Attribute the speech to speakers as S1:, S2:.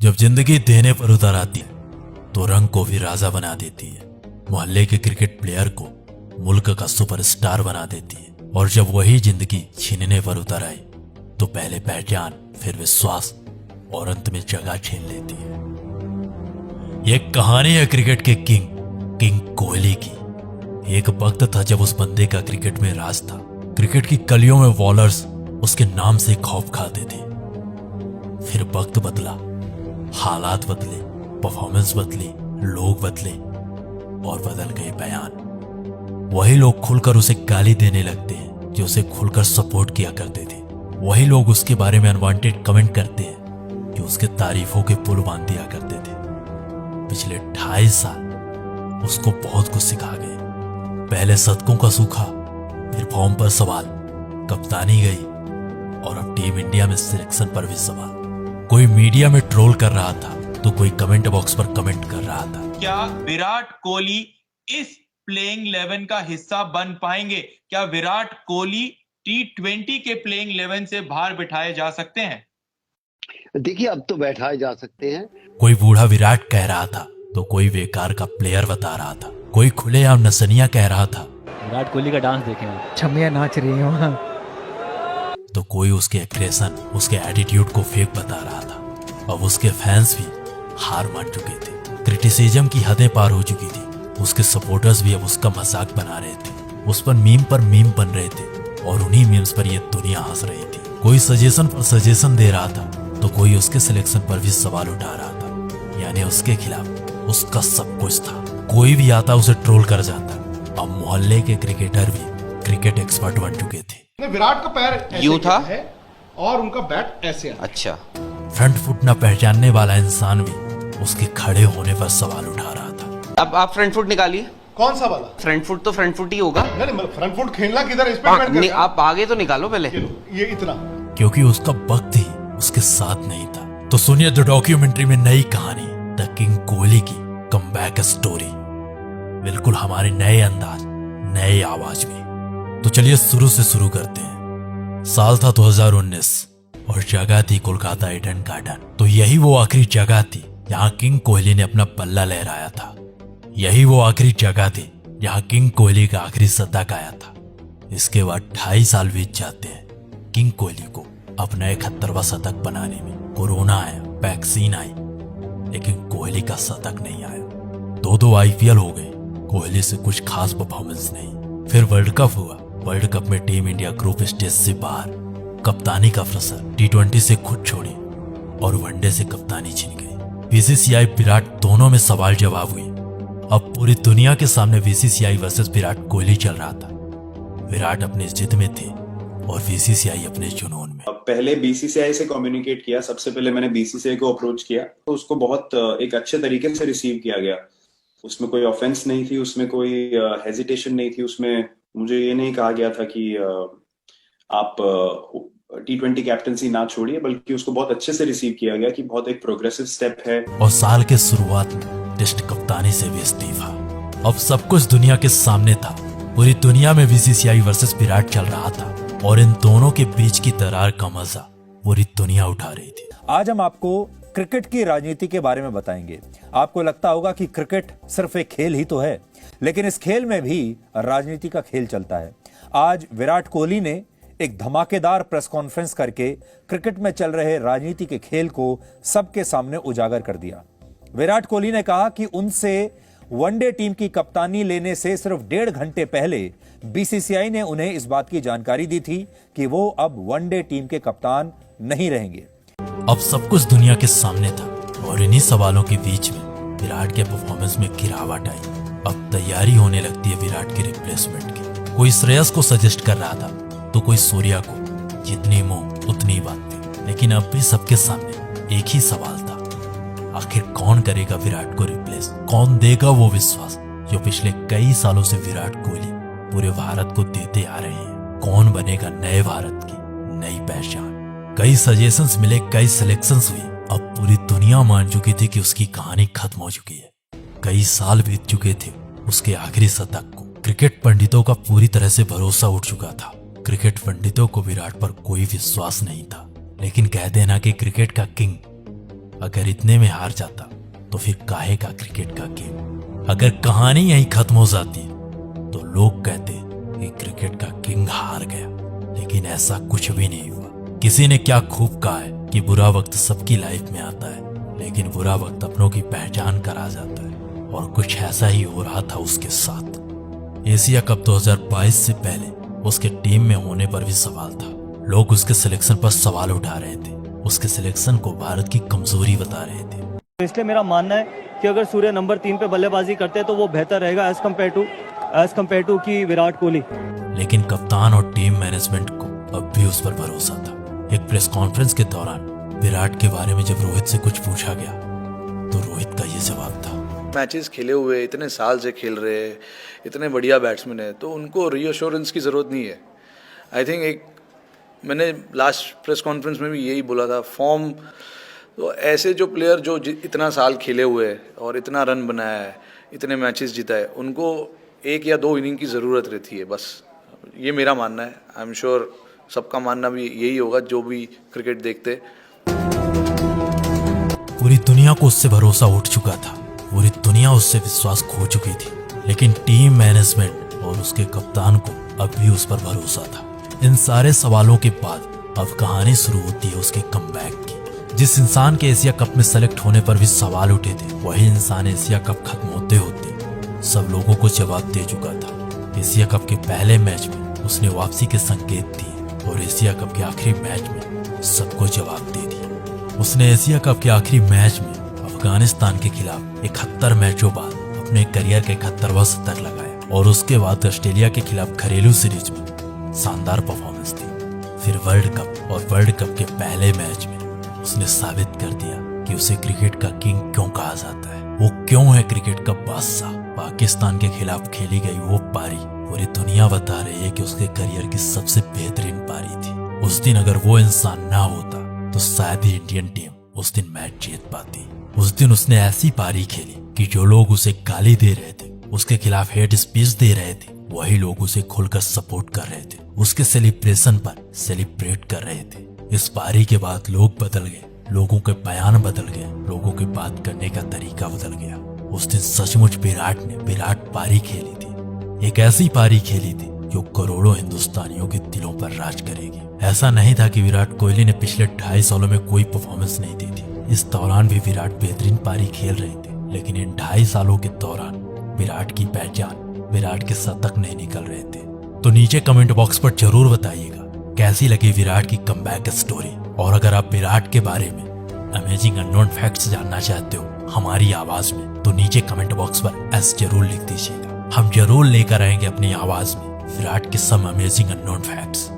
S1: जब जिंदगी देने पर उतर आती है तो रंग को भी राजा बना देती है। मोहल्ले के क्रिकेट प्लेयर को मुल्क का सुपरस्टार बना देती है। और जब वही जिंदगी छीनने पर उतर आई तो पहले पहचान, फिर विश्वास और अंत में जगह छीन लेती है। यह कहानी है क्रिकेट के किंग कोहली की। एक वक्त था जब उस बंदे का क्रिकेट में राज था। क्रिकेट की गलियों में बॉलर्स उसके नाम से खौफ खाते थे। फिर वक्त बदला, हालात बदले, परफॉर्मेंस बदली, लोग बदले और बदल गए बयान। वही लोग खुलकर उसे गाली देने लगते हैं जो उसे खुलकर सपोर्ट किया करते थे। वही लोग उसके बारे में अनवांटेड कमेंट करते हैं जो उसके तारीफों के पुल बांध दिया करते थे। पिछले 2.5 साल उसको बहुत कुछ सिखा गए। पहले शतकों का सूखा, फिर फॉर्म पर सवाल, कप्तानी गई और अब टीम इंडिया में सिलेक्शन पर भी सवाल। कोई मीडिया में ट्रोल कर रहा था तो कोई कमेंट बॉक्स पर कमेंट कर रहा था।
S2: क्या विराट कोहली इस प्लेइंग 11 का हिस्सा बन पाएंगे? क्या विराट कोहली T20 के प्लेइंग 11 से बाहर बिठाए जा सकते हैं?
S3: देखिए, अब तो बैठाए जा सकते हैं।
S1: कोई बूढ़ा विराट कह रहा था तो कोई बेकार का प्लेयर बता रहा था। कोई खुलेआम नसनिया कह रहा था।
S4: विराट कोहली का डांस देखें,
S5: छमिया नाच रही है वहां।
S1: तो कोई उसके एग्रेशन, उसके एटीट्यूड को फेक बता रहा था। अब उसके फैंस भी हार मान चुके थे। क्रिटिसिज्म की हदें पार हो चुकी थी। उसके सपोर्टर्स भी अब उसका मजाक बना रहे थे। उस पर मीम बन रहे थे और उन्हीं मीम्स पर ये दुनिया हंस रही थी। कोई सजेशन पर सजेशन दे रहा था तो कोई उसके सिलेक्शन पर भी सवाल उठा रहा था। यानी उसके खिलाफ उसका सब कुछ था। कोई भी आता उसे ट्रोल कर जाता। अब मोहल्ले के क्रिकेटर भी क्रिकेट एक्सपर्ट बन चुके थे।
S6: विराट का पैर ऐसे
S7: था
S6: है और उनका बैट ऐसे है।
S7: अच्छा,
S1: फ्रंट फुट न पहचानने वाला इंसान भी उसके खड़े होने पर सवाल उठा रहा था।
S7: अब आप फ्रंट फुट निकालिए।
S6: कौन सा वाला?
S7: फ्रंट फुट तो फ्रंट फुट ही होगा।
S6: नहीं, फ्रंट फुट खेलना किधर है, इस पे डिपेंड करता है।
S7: आप आगे तो निकालो पहले।
S6: ये इतना,
S1: क्योंकि उसका वक्त ही उसके साथ नहीं था। तो सुनिए द डॉक्यूमेंट्री में नई कहानी, द किंग कोहली की कमबैक स्टोरी। बिल्कुल हमारे नए अंदाज, नए आवाज में। तो चलिए शुरू से शुरू करते हैं। साल था 2019 और जगह थी कोलकाता ईडन गार्डन। तो यही वो आखिरी जगह थी जहां किंग कोहली ने अपना पल्ला लहराया था। यही वो आखिरी जगह थी जहां किंग कोहली का आखिरी शतक आया था। इसके बाद 2.5 साल बीत जाते हैं किंग कोहली को अपना 71वां शतक बनाने में। कोरोना आया, वैक्सीन आई, लेकिन कोहली का शतक नहीं आया। 2 IPL हो गए, कोहली से कुछ खास परफॉर्मेंस नहीं। फिर वर्ल्ड कप हुआ। वर्ल्ड कप में टीम इंडिया ग्रुप स्टेज से बाहर। कप्तानी का प्रेशर, T20 से खुद छोड़ी और वनडे से कप्तानी छिन गई। BCCI विराट दोनों में सवाल जवाब हुई। अब पूरी दुनिया के सामने BCCI वर्सेस विराट कोहली चल रहा था। विराट अपनी जिद में थे और BCCI अपने जुनून में।
S8: पहले BCCI से कम्युनिकेट किया। सबसे पहले मैंने BCCI को अप्रोच किया तो उसको बहुत एक अच्छे तरीके से रिसीव किया गया। उसमें कोई ऑफेंस नहीं थी, उसमें कोई हेजिटेशन नहीं थी। उसमें मुझे ये नहीं कहा गया था कि आप T20 कैप्टनसी ना छोड़िए, बल्कि उसको बहुत अच्छे से रिसीव किया गया कि बहुत एक प्रोग्रेसिव स्टेप है।
S1: और साल के शुरुआत में टेस्ट कप्तानी से भी इस्तीफा। अब सब कुछ दुनिया के सामने था। पूरी दुनिया में BCCI वर्सेस विराट चल रहा था और इन दोनों के बीच की दरार का मजा पूरी दुनिया उठा रही थी।
S9: आज हम आपको क्रिकेट की राजनीति के बारे में बताएंगे। आपको लगता होगा कि क्रिकेट सिर्फ एक खेल ही तो है, लेकिन इस खेल में भी राजनीति का खेल चलता है। आज विराट कोहली ने एक धमाकेदार प्रेस कॉन्फ्रेंस करके क्रिकेट में चल रहे राजनीति के खेल को सबके सामने उजागर कर दिया। विराट कोहली ने कहा कि उनसे वनडे टीम की कप्तानी लेने से सिर्फ 1.5 घंटे पहले BCCI ने उन्हें इस बात की जानकारी दी थी कि वो अब वनडे टीम के कप्तान नहीं रहेंगे।
S1: अब सब कुछ दुनिया के सामने था और इन्हीं सवालों के बीच में विराट के परफॉर्मेंस में गिरावट आई। अब तैयारी होने लगती है विराट के रिप्लेसमेंट की। कोई श्रेयस को सजेस्ट कर रहा था तो कोई सूर्या को। जितनी मुंह उतनी बातें। लेकिन अब भी सबके सामने एक ही सवाल था, आखिर कौन करेगा विराट को रिप्लेस? कौन देगा वो विश्वास जो पिछले कई सालों से विराट कोहली पूरे भारत को देते आ रहे हैं? कौन बनेगा नए भारत की नई पहचान? कई सजेशंस मिले, कई सिलेक्शंस हुई। अब पूरी दुनिया मान चुकी थी कि उसकी कहानी खत्म हो चुकी है। कई साल बीत चुके थे उसके आखिरी शतक को। क्रिकेट पंडितों का पूरी तरह से भरोसा उठ चुका था। क्रिकेट पंडितों को विराट पर कोई विश्वास नहीं था। लेकिन कहते हैं ना कि क्रिकेट का किंग अगर इतने में हार जाता तो फिर काहे का क्रिकेट का गेम। अगर कहानी यहीं खत्म हो जाती तो लोग कहते कि क्रिकेट का किंग हार गया, लेकिन ऐसा कुछ भी नहीं हुआ। किसी ने क्या खूब कहा है कि बुरा वक्त सबकी लाइफ में आता है, लेकिन बुरा वक्त अपनों की पहचान कर आ जाता है, और कुछ ऐसा ही हो रहा था उसके साथ। एशिया कप 2022 से पहले उसके टीम में होने पर भी सवाल था। लोग उसके सिलेक्शन पर सवाल उठा रहे थे, उसके सिलेक्शन को भारत की कमजोरी बता रहे थे।
S5: इसलिए मेरा मानना है कि अगर सूर्य नंबर 3 पे बल्लेबाजी करते तो वो बेहतर रहेगा एज कम्पेयर टू की विराट कोहली।
S1: लेकिन कप्तान और टीम मैनेजमेंट को अब भी उस पर भरोसा था। एक प्रेस कॉन्फ्रेंस के दौरान विराट के बारे में जब रोहित से कुछ पूछा गया तो रोहित का ये जवाब था।
S10: मैचेस खेले हुए, इतने साल से खेल रहे, इतने बढ़िया बैट्समैन है, तो उनको रीअश्योरेंस की ज़रूरत नहीं है। आई थिंक मैंने लास्ट प्रेस कॉन्फ्रेंस में भी यही बोला था, फॉर्म तो ऐसे जो प्लेयर जो इतना साल खेले हुए और इतना रन बनाया है, इतने मैचेस जीता है, उनको 1 या 2 इनिंग की ज़रूरत रहती है, बस ये मेरा मानना है। आई एम श्योर सबका मानना भी यही होगा जो भी क्रिकेट देखते।
S1: पूरी दुनिया को उससे भरोसा उठ चुका था, पूरी दुनिया उससे विश्वास खो चुकी थी, लेकिन टीम मैनेजमेंट और उसके कप्तान को अब भी उस पर भरोसा था। इन सारे सवालों के बाद अब कहानी शुरू होती है उसके कमबैक की। जिस इंसान के एशिया कप में सेलेक्ट होने पर भी सवाल उठे थे, वही इंसान एशिया कप खत्म होते होते सब लोगों को जवाब दे चुका था। एशिया कप के पहले मैच में उसने वापसी के संकेत दिए और एशिया कप के आखिरी मैच में सबको जवाब दे दिया। उसने एशिया कप के आखिरी मैच में अफगानिस्तान के खिलाफ 71 मैचों बाद अपने करियर के 71वां शतक लगाया, और उसके बाद ऑस्ट्रेलिया के खिलाफ घरेलू सीरीज में शानदार परफॉर्मेंस थी। फिर वर्ल्ड कप और वर्ल्ड कप के पहले मैच में उसने साबित कर दिया कि उसे क्रिकेट का किंग क्यों कहा जाता है, वो क्यों है क्रिकेट का बादशाह। पाकिस्तान के खिलाफ खेली गई वो पारी पूरी दुनिया बता रही है कि उसके करियर की सबसे बेहतरीन पारी थी। उस दिन अगर वो इंसान ना होता तो शायद ही इंडियन टीम उस दिन मैच जीत पाती। उस दिन उसने ऐसी पारी खेली कि जो लोग उसे गाली दे रहे थे, उसके खिलाफ हेट स्पीच दे रहे थे, वही लोग उसे खुलकर सपोर्ट कर रहे थे, उसके सेलिब्रेशन पर सेलिब्रेट कर रहे थे। इस पारी के बाद लोग बदल गए, लोगों के बयान बदल गए, लोगों के बात करने का तरीका बदल गया। उस दिन सचमुच विराट ने विराट पारी खेली थी, एक ऐसी पारी खेली थी जो करोड़ों हिंदुस्तानियों के दिलों पर राज करेगी। ऐसा नहीं था कि विराट कोहली ने पिछले 2.5 सालों में कोई परफॉर्मेंस नहीं दी थी। इस दौरान भी विराट बेहतरीन पारी खेल रहे थे, लेकिन इन 2.5 सालों के दौरान विराट की पहचान, विराट के शतक नहीं निकल रहे थे। तो नीचे कमेंट बॉक्स पर जरूर बताइएगा कैसी लगी विराट की कमबैक स्टोरी। और अगर आप विराट के बारे में अमेजिंग अननोन फैक्ट्स जानना चाहते हो हमारी आवाज में, तो नीचे कमेंट बॉक्स पर एस जरूर लिख दीजिएगा। हम जरूर लेकर आएंगे अपनी आवाज में विराट के सम अमेजिंग अननोन फैक्ट्स।